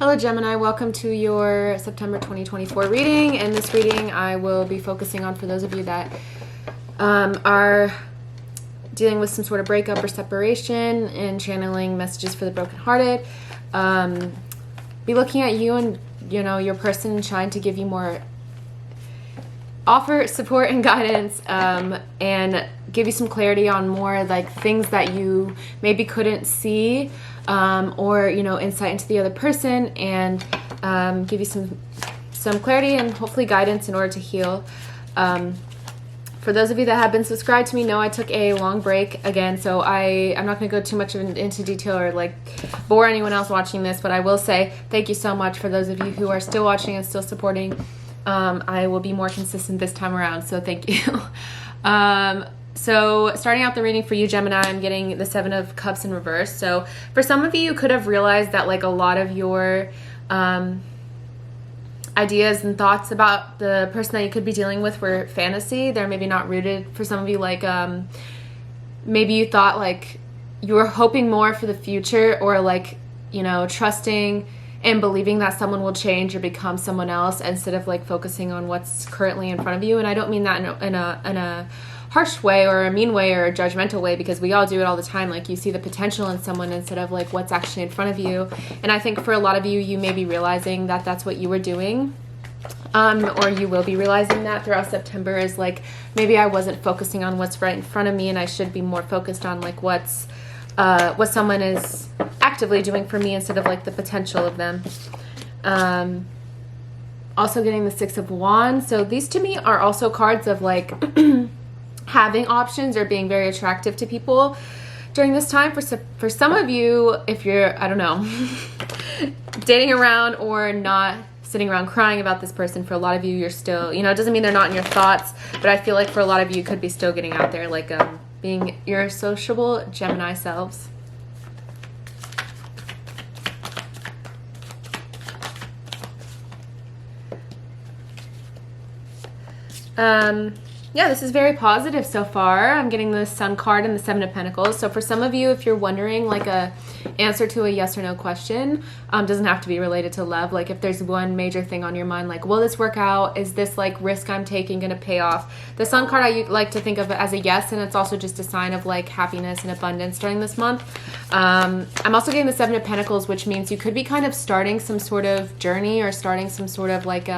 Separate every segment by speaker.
Speaker 1: Hello Gemini, welcome to your September 2024 reading. In this reading, I will be focusing on, for those of you that are dealing with some sort of breakup or separation and channeling messages for the brokenhearted. Be looking at you and, your person trying to give you more offer, support, and guidance, and give you some clarity on more like things that you maybe couldn't see, or insight into the other person, and give you some clarity and hopefully guidance in order to heal. For those of you that have been subscribed to me, know I took a long break again, so I'm not going to go too much into detail or like bore anyone else watching this, but I will say thank you so much for those of you who are still watching and still supporting. I will be more consistent this time around, so thank you. So starting out the reading for you, Gemini, I'm getting the Seven of Cups in reverse. So for some of you, you could have realized that like a lot of your ideas and thoughts about the person that you could be dealing with were fantasy. They're maybe not rooted. For some of you, like maybe you thought like you were hoping more for the future, or like trusting and believing that someone will change or become someone else instead of like focusing on what's currently in front of you. And I don't mean that in a harsh way or a mean way or a judgmental way, because we all do it all the time. Like you see the potential in someone instead of like what's actually in front of you. And I think for a lot of you, you may be realizing that that's what you were doing. Or you will be realizing that throughout September, is like, maybe I wasn't focusing on what's right in front of me, and I should be more focused on like what someone is actively doing for me instead of like the potential of them. Also getting the Six of Wands. So these to me are also cards of like having options or being very attractive to people during this time. For some of you, if you're, I don't know, dating around or not sitting around crying about this person, for a lot of you, you're still, it doesn't mean they're not in your thoughts, but I feel like for a lot of you, you could be still getting out there, like being your sociable Gemini selves. Yeah, this is very positive so far. I'm getting the Sun card and the Seven of Pentacles. So for some of you, if you're wondering like a answer to a yes or no question, doesn't have to be related to love. Like if there's one major thing on your mind, like, will this work out? Is this like risk I'm taking going to pay off? The Sun card, I like to think of it as a yes, and it's also just a sign of like happiness and abundance during this month. I'm also getting the Seven of Pentacles, which means you could be kind of starting some sort of journey or starting some sort of like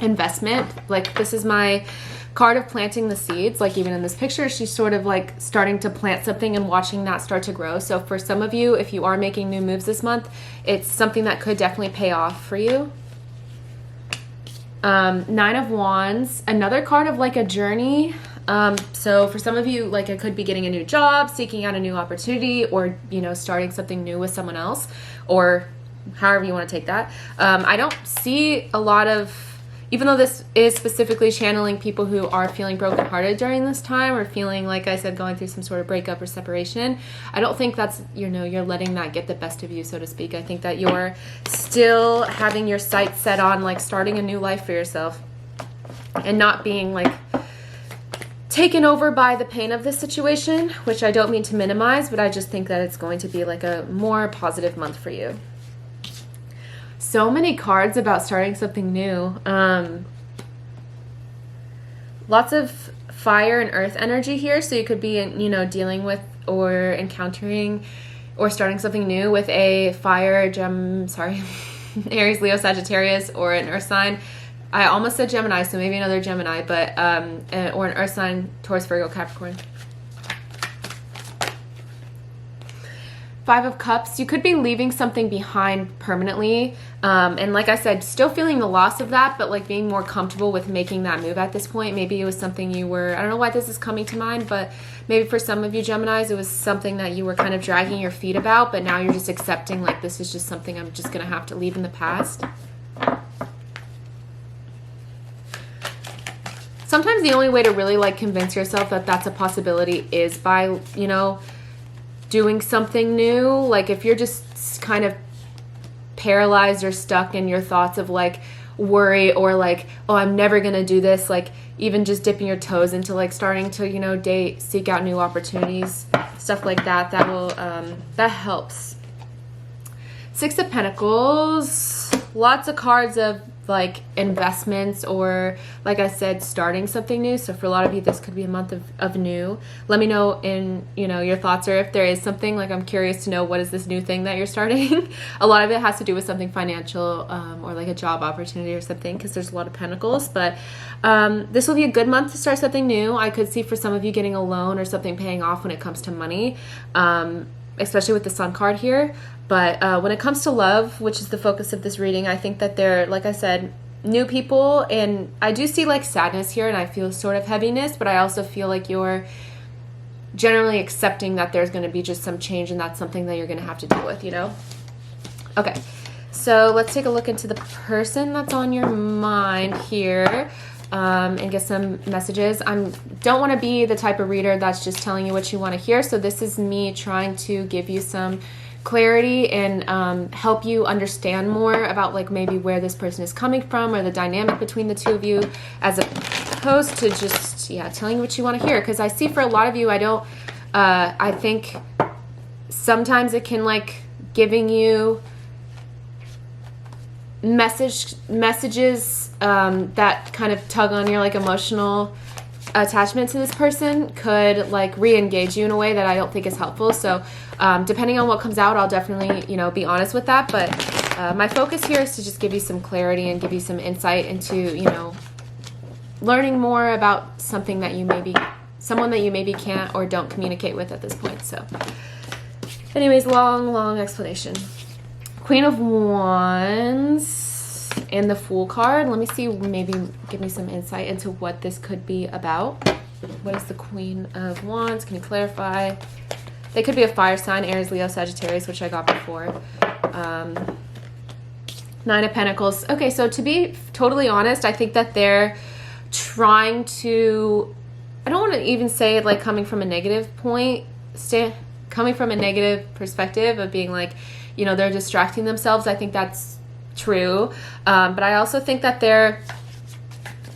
Speaker 1: investment. Like this is my card of planting the seeds. Like even in this picture, she's sort of like starting to plant something and watching that start to grow. So for some of you, if you are making new moves this month, it's something that could definitely pay off for you. Nine of Wands, another card of like a journey. So for some of you, like it could be getting a new job, seeking out a new opportunity, or starting something new with someone else, or however you want to take that. I don't see a lot of, even though this is specifically channeling people who are feeling brokenhearted during this time, or feeling, like I said, going through some sort of breakup or separation, I don't think that's, you're letting that get the best of you, so to speak. I think that you're still having your sights set on like starting a new life for yourself and not being like taken over by the pain of this situation, which I don't mean to minimize, but I just think that it's going to be like a more positive month for you. So many cards about starting something new. Lots of fire and earth energy here. So you could be, dealing with or encountering or starting something new with a fire Aries, Leo, Sagittarius, or an earth sign. I almost said Gemini, so maybe another Gemini, but or an earth sign, Taurus, Virgo, Capricorn. Five of Cups, you could be leaving something behind permanently. And like I said, still feeling the loss of that, but like being more comfortable with making that move at this point. Maybe it was something you were, I don't know why this is coming to mind, but maybe for some of you Geminis, it was something that you were kind of dragging your feet about, but now you're just accepting like this is just something I'm just going to have to leave in the past. Sometimes the only way to really like convince yourself that that's a possibility is by, doing something new. Like if you're just kind of paralyzed or stuck in your thoughts of like worry or like, oh, I'm never gonna do this, like even just dipping your toes into like starting to date, seek out new opportunities, stuff like that, that will that helps. Six of Pentacles, lots of cards of like investments or, like I said, starting something new. So for a lot of you, this could be a month of new. Let me know in, you know, your thoughts, or if there is something, like I'm curious to know, what is this new thing that you're starting? A lot of it has to do with something financial, or like a job opportunity or something, because there's a lot of pentacles. But this will be a good month to start something new. I could see for some of you getting a loan or something paying off when it comes to money, especially with the Sun card here. But when it comes to love, which is the focus of this reading, I think that they're, like I said, new people. And I do see like sadness here, and I feel sort of heaviness, but I also feel like you're generally accepting that there's going to be just some change, and that's something that you're going to have to deal with, you know? Okay, so let's take a look into the person that's on your mind here. And get some messages. I don't want to be the type of reader that's just telling you what you want to hear. So this is me trying to give you some clarity and help you understand more about like maybe where this person is coming from, or the dynamic between the two of you, as opposed to just, yeah, telling you what you want to hear. Because I see for a lot of you, I think sometimes it can like giving you messages that kind of tug on your like emotional attachment to this person could like re-engage you in a way that I don't think is helpful. So depending on what comes out, I'll definitely, you know, be honest with that. But my focus here is to just give you some clarity and give you some insight into, you know, learning more about something that you maybe, someone that you maybe can't or don't communicate with at this point. So anyways, long explanation. Queen of Wands and the Fool card. Let me see, maybe give me some insight into what this could be about. What is the Queen of Wands? Can you clarify? They could be a fire sign, Aries, Leo, Sagittarius, which I got before. Nine of Pentacles. Okay, so to be totally honest, I think that they're trying to, I don't want to even say it like coming from a negative point, coming from a negative perspective of being like, you know, they're distracting themselves. I think that's true. But I also think that they're,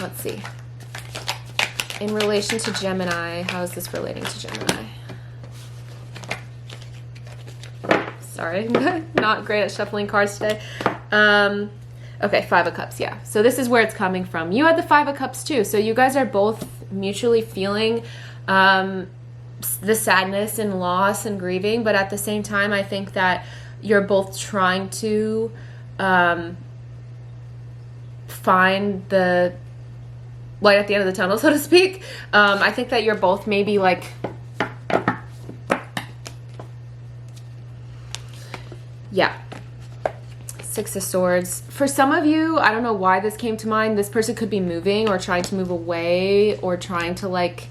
Speaker 1: let's see, in relation to Gemini, how is this relating to Gemini? Sorry, not great at shuffling cards today. Okay, Five of Cups, yeah. So this is where it's coming from. You had the Five of Cups too. So you guys are both mutually feeling the sadness and loss and grieving, but at the same time, I think that you're both trying to find the light at the end of the tunnel, so to speak. I think that you're both maybe like, yeah, Six of Swords. For some of you, I don't know why this came to mind. This person could be moving or trying to move away or trying to like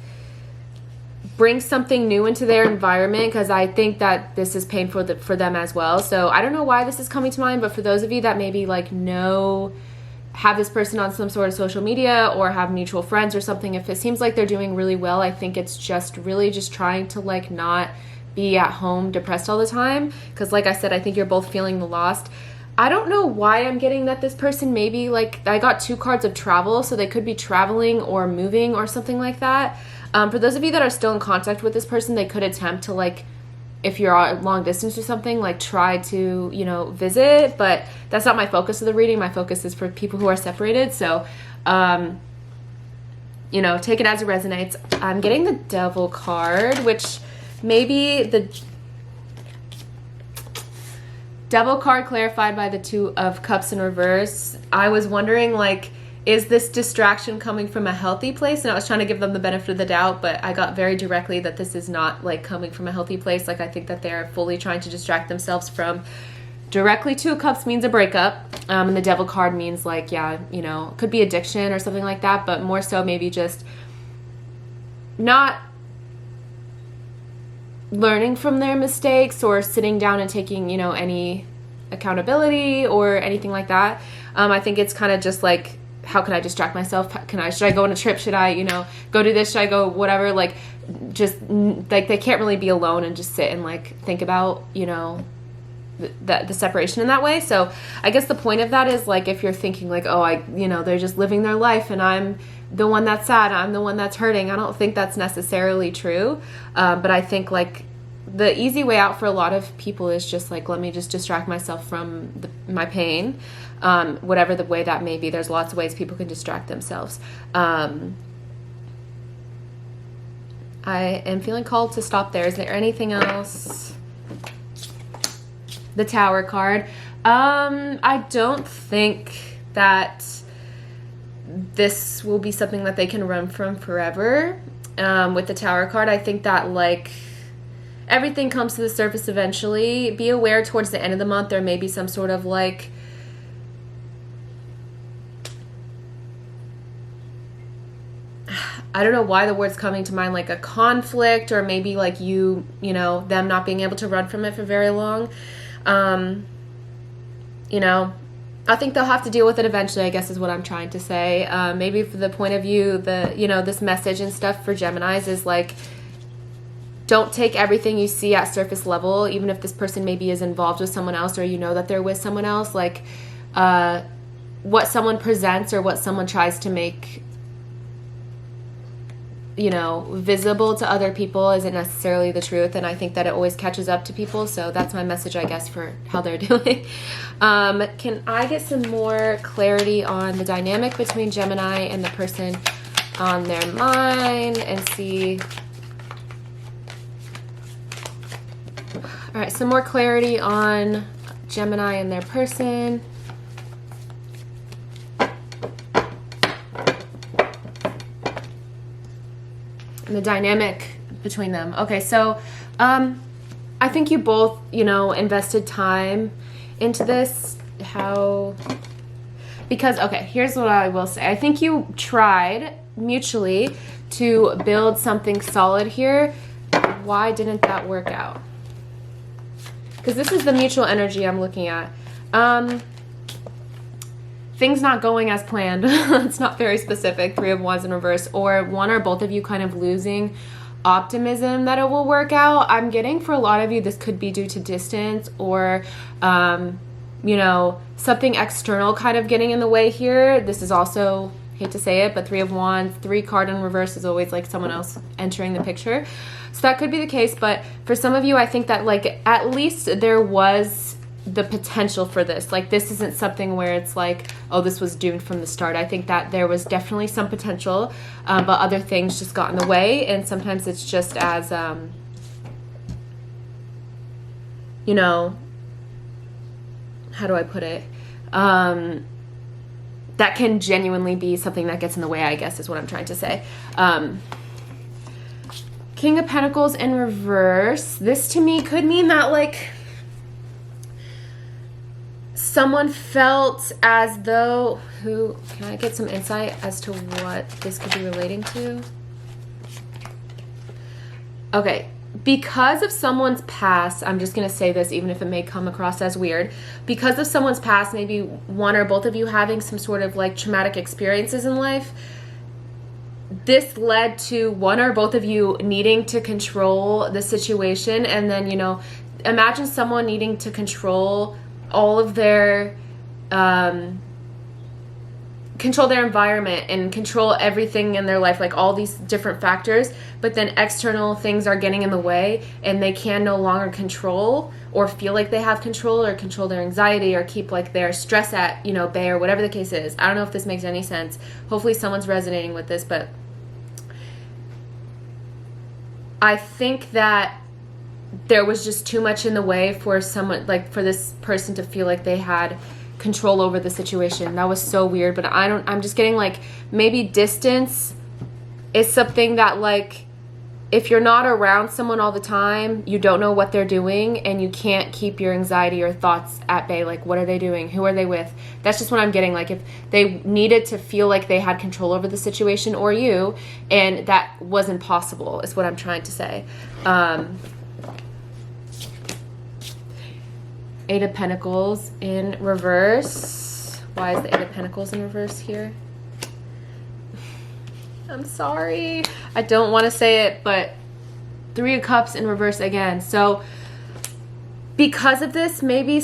Speaker 1: bring something new into their environment, because I think that this is painful for them as well. So I don't know why this is coming to mind, but for those of you that maybe like have this person on some sort of social media or have mutual friends or something, if it seems like they're doing really well, I think it's just really just trying to like not be at home depressed all the time. Because like I said, I think you're both feeling the lost. I don't know why I'm getting that this person maybe like, I got two cards of travel, so they could be traveling or moving or something like that. For those of you that are still in contact with this person, they could attempt to like, if you're at long distance or something, like try to, you know, visit, but that's not my focus of the reading. My focus is for people who are separated. So, you know, take it as it resonates. I'm getting the Devil card, which maybe the Devil card clarified by the Two of Cups in reverse. I was wondering, like, is this distraction coming from a healthy place? And I was trying to give them the benefit of the doubt, but I got very directly that this is not like coming from a healthy place. Like, I think that they're fully trying to distract themselves from directly. Two of Cups means a breakup. And the Devil card means like, yeah, you know, could be addiction or something like that, but more so maybe just not learning from their mistakes or sitting down and taking, you know, any accountability or anything like that. I think it's kind of just like, how can I distract myself? Should I go on a trip? Should I, you know, go do this? Should I go whatever? Like, just like they can't really be alone and just sit and like think about, you know, the separation in that way. So I guess the point of that is like, if you're thinking like, oh, you know, they're just living their life and I'm the one that's sad, I'm the one that's hurting. I don't think that's necessarily true. But I think like the easy way out for a lot of people is just like, let me just distract myself from my pain, whatever the way that may be. There's lots of ways people can distract themselves. I am feeling called to stop there. Is there anything else? The Tower card. I don't think that this will be something that they can run from forever. With the Tower card, I think that like everything comes to the surface eventually. Be aware towards the end of the month there may be some sort of like I don't know why the word's coming to mind, like a conflict, or maybe like you know, them not being able to run from it for very long. You know, I think they'll have to deal with it eventually, I guess is what I'm trying to say. Maybe for the point of view, this message and stuff for Geminis is like, don't take everything you see at surface level, even if this person maybe is involved with someone else or you know that they're with someone else. Like, what someone presents or what someone tries to make, you know, visible to other people isn't necessarily the truth, and I think that it always catches up to people. So that's my message, I guess, for how they're doing. Can I get some more clarity on the dynamic between Gemini and the person on their mind and see... All right, some more clarity on Gemini and their person. And the dynamic between them. Okay, so I think you both, you know, invested time into this. Because, okay, here's what I will say. I think you tried mutually to build something solid here. Why didn't that work out? Because this is the mutual energy I'm looking at. Things not going as planned. It's not very specific. 3 of Wands in reverse. Or one or both of you kind of losing optimism that it will work out. I'm getting for a lot of you this could be due to distance or, you know, something external kind of getting in the way here. This is also, hate to say it, but 3 of Wands, 3 card in reverse is always like someone else entering the picture. So that could be the case. But for some of you, I think that like at least there was the potential for this. Like this isn't something where it's like, oh, this was doomed from the start. I think that there was definitely some potential, but other things just got in the way. And sometimes it's just as, you know, how do I put it? That can genuinely be something that gets in the way, I guess is what I'm trying to say. King of Pentacles in reverse. This to me could mean that like, someone felt as though, can I get some insight as to what this could be relating to? Okay, because of someone's past, I'm just going to say this even if it may come across as weird. Because of someone's past, maybe one or both of you having some sort of like traumatic experiences in life, this led to one or both of you needing to control the situation. And then, you know, imagine someone needing to control all of their control their environment and control everything in their life, like all these different factors, but then external things are getting in the way and they can no longer control or feel like they have control or control their anxiety or keep like their stress at, you know, bay or whatever the case is. I don't know if this makes any sense. Hopefully someone's resonating with this, but I think that there was just too much in the way for someone, like for this person to feel like they had control over the situation. That was so weird, but I'm just getting like maybe distance is something that like if you're not around someone all the time, you don't know what they're doing and you can't keep your anxiety or thoughts at bay. Like, what are they doing? Who are they with? That's just what I'm getting. Like if they needed to feel like they had control over the situation or you, and that wasn't possible is what I'm trying to say. 8 of Pentacles in reverse. Why is the 8 of Pentacles in reverse here? I'm sorry. I don't want to say it, but 3 of Cups in reverse again. So because of this, maybe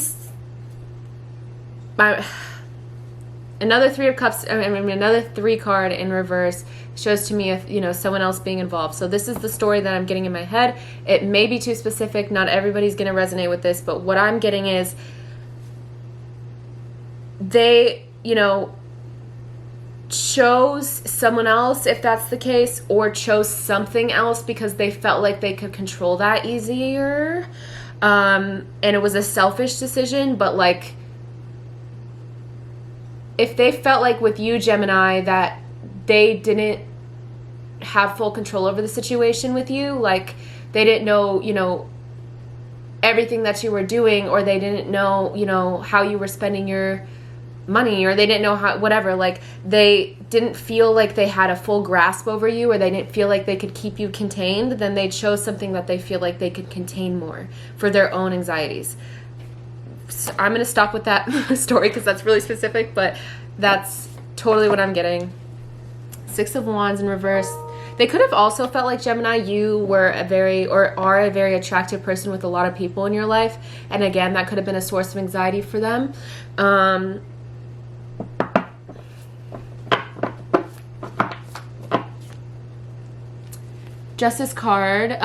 Speaker 1: another Three of Cups, I mean, another 3 card in reverse shows to me if, you know, someone else being involved. So this is the story that I'm getting in my head. It may be too specific. Not everybody's going to resonate with this, but what I'm getting is they, you know, chose someone else, if that's the case, or chose something else because they felt like they could control that easier. And it was a selfish decision, but like, if they felt like with you, Gemini, that they didn't have full control over the situation with you, like they didn't know, you know, everything that you were doing, or they didn't know, you know, how you were spending your money, or they didn't know how, whatever, like they didn't feel like they had a full grasp over you, or they didn't feel like they could keep you contained, then they chose something that they feel like they could contain more for their own anxieties. So I'm going to stop with that story because that's really specific, but that's totally what I'm getting. 6 of Wands in reverse. They could have also felt like, Gemini, you were a very, or are a very attractive person with a lot of people in your life. And again, that could have been a source of anxiety for them. Justice card.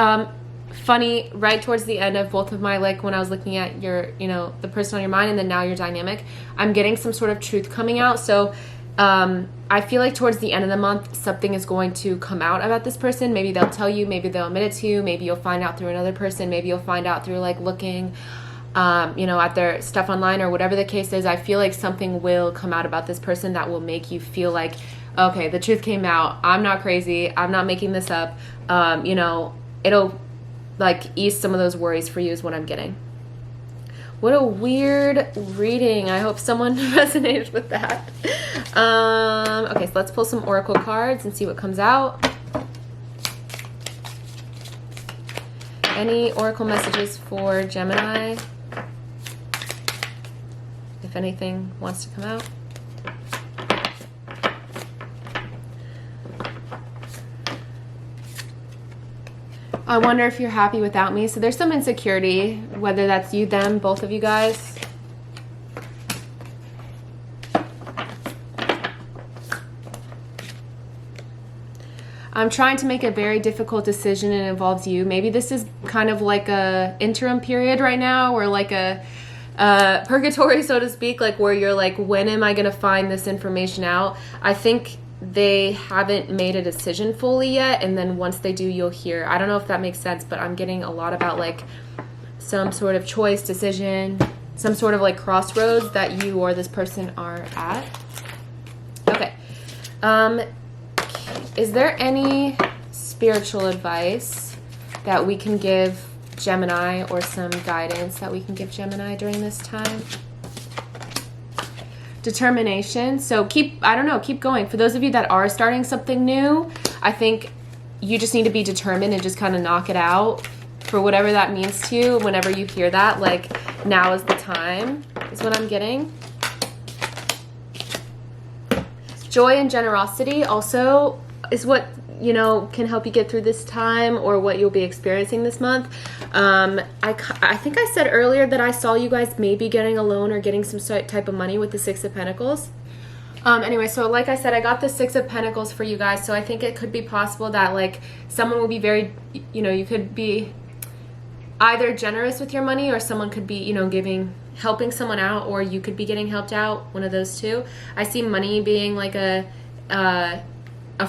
Speaker 1: Funny, right towards the end of both of my, like when I was looking at your, you know, the person on your mind and then now your dynamic, I'm getting some sort of truth coming out. So I feel like towards the end of the month, something is going to come out about this person. Maybe they'll tell you, maybe they'll admit it to you, maybe you'll find out through another person, maybe you'll find out through like looking, you know, at their stuff online or whatever the case is. I feel like something will come out about this person that will make you feel like, okay, the truth came out. I'm not crazy. I'm not making this up. You know, it'll like ease some of those worries for you is what I'm getting. What a weird reading. I hope someone resonated with that. Okay, so let's pull some oracle cards and see what comes out. Any oracle messages for Gemini? If anything wants to come out. I wonder if you're happy without me. So there's some insecurity, whether that's you, them, both of you guys. I'm trying to make a very difficult decision and it involves you. Maybe this is kind of like a interim period right now, or like a purgatory, so to speak, like where you're like, when am I going to find this information out? I think they haven't made a decision fully yet, and then once they do, you'll hear. I don't know if that makes sense, but I'm getting a lot about like some sort of choice, decision, some sort of like crossroads that you or this person are at. Okay. Is there any spiritual advice that we can give Gemini, or some guidance that we can give Gemini during this time? Determination. So keep going. For those of you that are starting something new, I think you just need to be determined and just kind of knock it out, for whatever that means to you. Whenever you hear that, like, now is the time, is what I'm getting. Joy and generosity also is what, you know, can help you get through this time, or what you'll be experiencing this month. I think I said earlier that I saw you guys maybe getting a loan or getting some type of money with the 6 of Pentacles. Anyway, so like I said, I got the 6 of Pentacles for you guys, so I think it could be possible that like someone will be very, you know, you could be either generous with your money, or someone could be, you know, helping someone out, or you could be getting helped out, one of those two. I see money being like a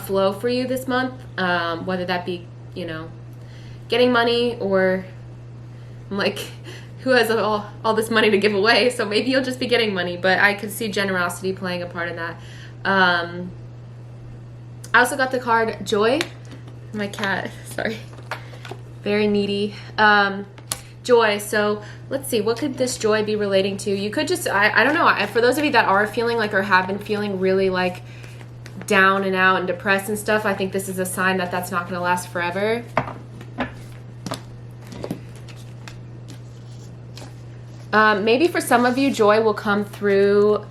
Speaker 1: flow for you this month, whether that be, you know, getting money, or like, who has all this money to give away, so maybe you'll just be getting money, but I could see generosity playing a part in that. I also got the card Joy. My cat, sorry, very needy. Joy. So let's see, what could this joy be relating to? You could just, I don't know, for those of you that are feeling like, or have been feeling really like down and out and depressed and stuff, I think this is a sign that that's not going to last forever. Maybe for some of you, joy will come through.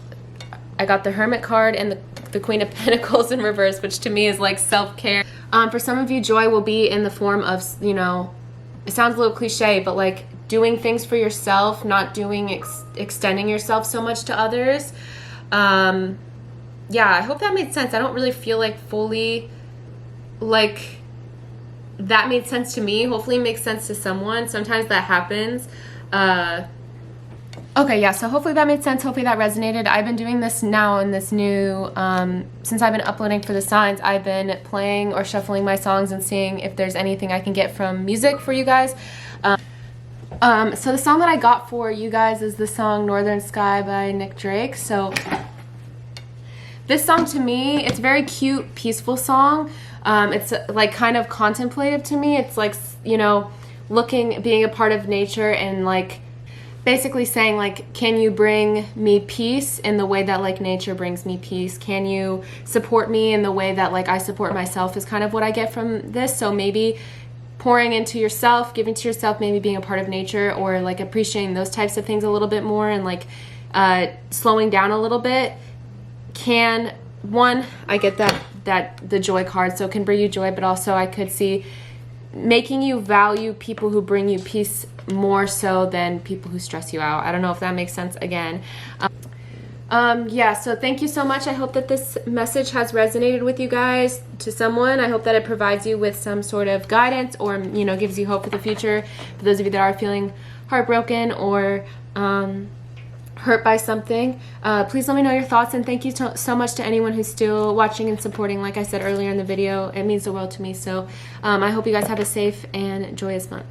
Speaker 1: I got the Hermit card and the Queen of Pentacles in reverse, which to me is like self-care. For some of you, joy will be in the form of, you know, it sounds a little cliche, but like doing things for yourself, not doing extending yourself so much to others. yeah, I hope that made sense. I don't really feel like fully like that made sense to me. Hopefully it makes sense to someone. Sometimes that happens. Okay, yeah, so hopefully that made sense. Hopefully that resonated. I've been doing this now in this new, since I've been uploading for the signs, I've been playing or shuffling my songs and seeing if there's anything I can get from music for you guys. So the song that I got for you guys is the song Northern Sky by Nick Drake. So this song to me, it's a very cute, peaceful song. It's like kind of contemplative to me. It's like, you know, being a part of nature and like basically saying like, can you bring me peace in the way that like nature brings me peace? Can you support me in the way that like I support myself is kind of what I get from this. So maybe pouring into yourself, giving to yourself, maybe being a part of nature or like appreciating those types of things a little bit more and like slowing down a little bit can, one, I get that the joy card, so it can bring you joy, but also I could see making you value people who bring you peace more so than people who stress you out. I don't know if that makes sense again. Yeah, so thank you so much. I hope that this message has resonated with you guys to someone. I hope that it provides you with some sort of guidance or, you know, gives you hope for the future. For those of you that are feeling heartbroken or hurt by something, please let me know your thoughts, and thank you so much to anyone who's still watching and supporting. Like I said earlier in the video, it means the world to me. So I hope you guys have a safe and joyous month.